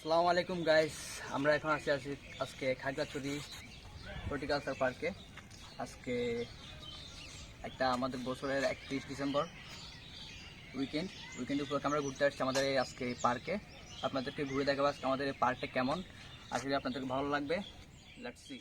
আসসালামু আলাইকুম গাইস, আমরা এখন আছি আজকে খাগড়াছড়ি হর্টিকালচার পার্কে। আজকে একটা আমাদের বছরের 31 ডিসেম্বর উইকেন্ড উপলক্ষে আমরা ঘুরতে আসছি আমাদের এই আজকে এই পার্কে। আপনাদেরকে ঘুরে দেখাবো আজকে আমাদের এই পার্কটা কেমন। আসলে আপনাদেরকে ভালো লাগবে। Let's see.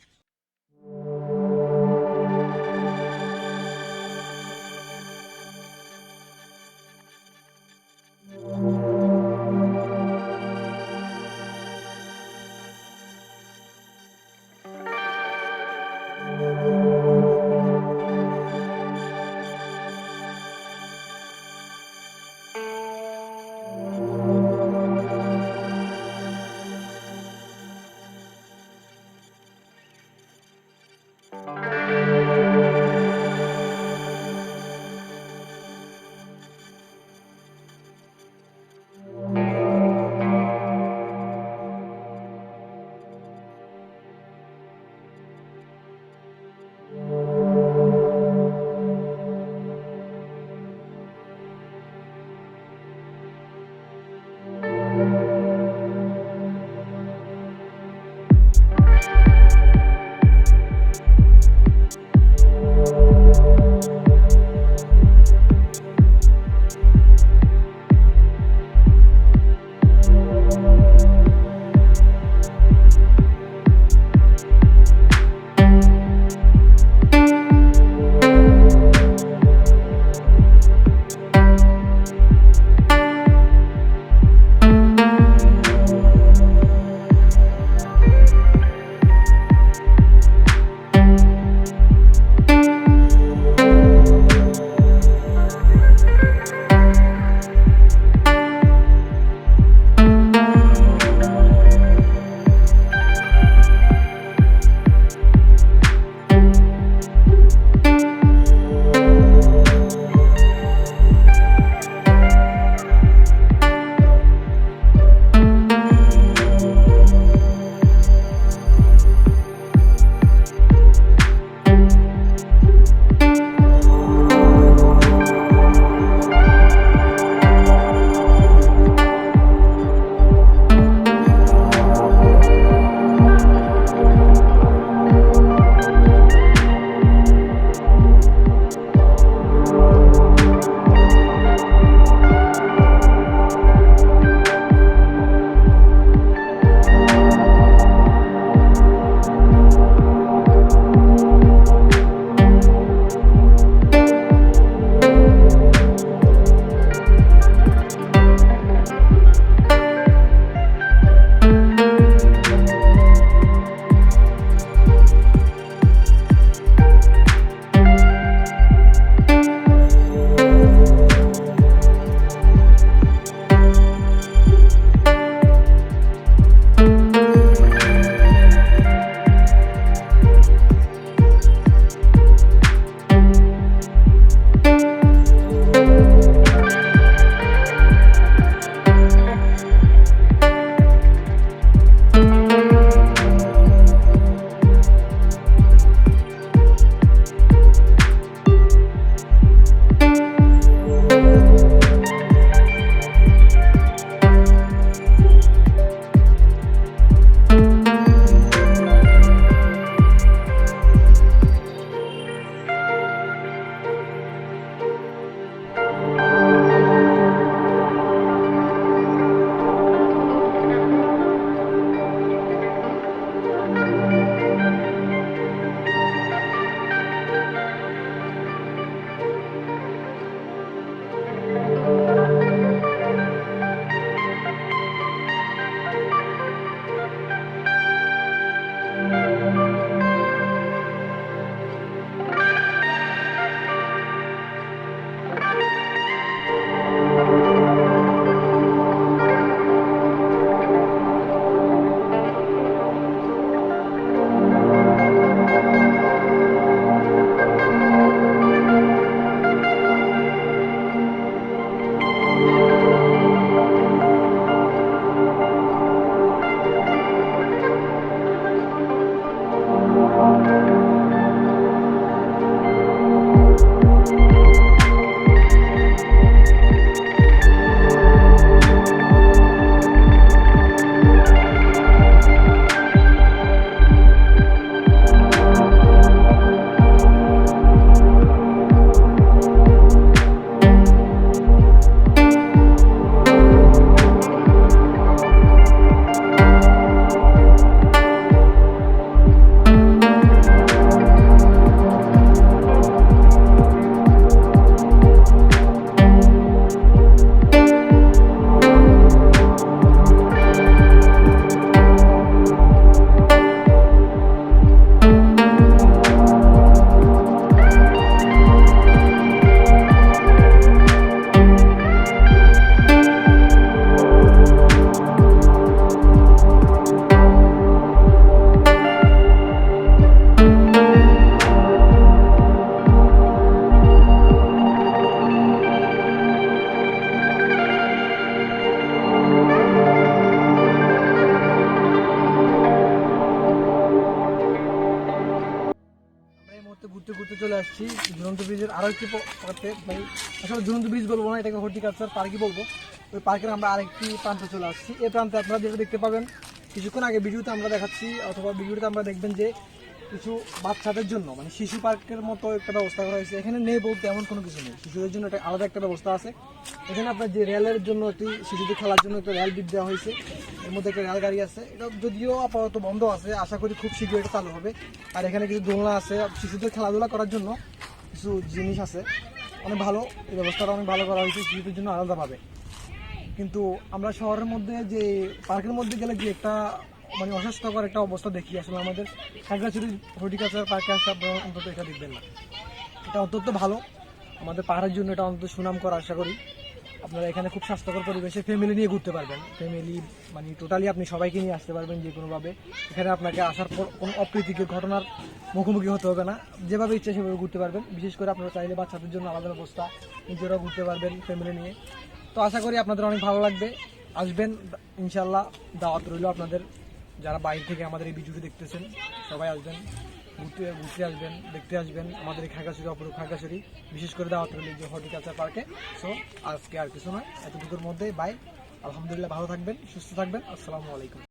চলে আসছি ঝুলন্ত ব্রিজের আরও একটি পার্কে, মানে আসলে ঝুলন্ত ব্রিজ বলবো না, এটাকে হর্টিকালচার পার্কই বলবো। ওই পার্কের আমরা আরেকটি প্রান্তে চলে আসছি। এই প্রান্তে আপনারা যেটা দেখতে পাবেন, কিছুক্ষণ আগে ভিডিওতে আমরা দেখাচ্ছি অথবা ভিডিওতে আমরা দেখবেন যে কিছু বাচ্চাদের জন্য মানে শিশু পার্কের মতো একটা ব্যবস্থা করা হয়েছে। এখানে নেই বলতে এমন কোনো কিছু নেই, শিশুদের জন্য একটা আলাদা একটা ব্যবস্থা আছে। এখানে আপনার যে রেলের জন্য একটি শিশুদের খেলার জন্য একটা রেল বিট দেওয়া হয়েছে, এর মধ্যে একটা রেল গাড়ি আছে। এটা যদিও আপাতত বন্ধ আছে, আশা করি খুব শীঘ্রই এটা চালু হবে। আর এখানে কিছু দোলনা আছে, শিশুদের খেলাধুলা করার জন্য কিছু জিনিস আছে, অনেক ভালো। এই ব্যবস্থাটা অনেক ভালো করা হয়েছে শিশুদের জন্য আলাদাভাবে। কিন্তু আমরা শহরের মধ্যে যে পার্কের মধ্যে গেলে যে একটা মানে অস্বাস্থ্যকর একটা অবস্থা দেখি, আসলে আমাদের খাগড়াছড়ি হর্টিকালচার পার্কে আসলে আপনারা অন্তত এটা দেখবেন না। এটা অন্তত ভালো, আমাদের পাহাড়ের জন্য এটা অন্তত সুনাম করা আশা করি। আপনারা এখানে খুব স্বাস্থ্যকর পরিবেশে ফ্যামিলি নিয়ে ঘুরতে পারবেন, ফ্যামিলি মানে টোটালি আপনি সবাইকে নিয়ে আসতে পারবেন যে কোনোভাবে। এখানে আপনাকে আসার পর কোনো অপ্রীতিকর ঘটনার মুখোমুখি হতে হবে না, যেভাবে ইচ্ছা সেভাবে ঘুরতে পারবেন। বিশেষ করে আপনারা চাইলে বাচ্চাদের জন্য আলাদা ব্যবস্থা, নিজেরাও ঘুরতে পারবেন ফ্যামিলি নিয়ে। তো আশা করি আপনাদের অনেক ভালো লাগবে, আসবেন ইনশাল্লাহ। দাওয়াত রইল আপনাদের, যারা বাইরে থেকে আমাদের এই ভিডিওটি দেখতেছেন সবাই আসবেন, ঘুরতে আসবেন, দেখতে আসবেন আমাদের এই খাগড়াছড়ি, অপরূপ খাগড়াছড়ি। বিশেষ করে দাওয়াত রইল যে হর্টিকালচার পার্কে। সো আজকে আর কিছু নয়, এতটুকুর মধ্যে বাই। আলহামদুলিল্লাহ, ভালো থাকবেন, সুস্থ থাকবেন। আসসালামু আলাইকুম।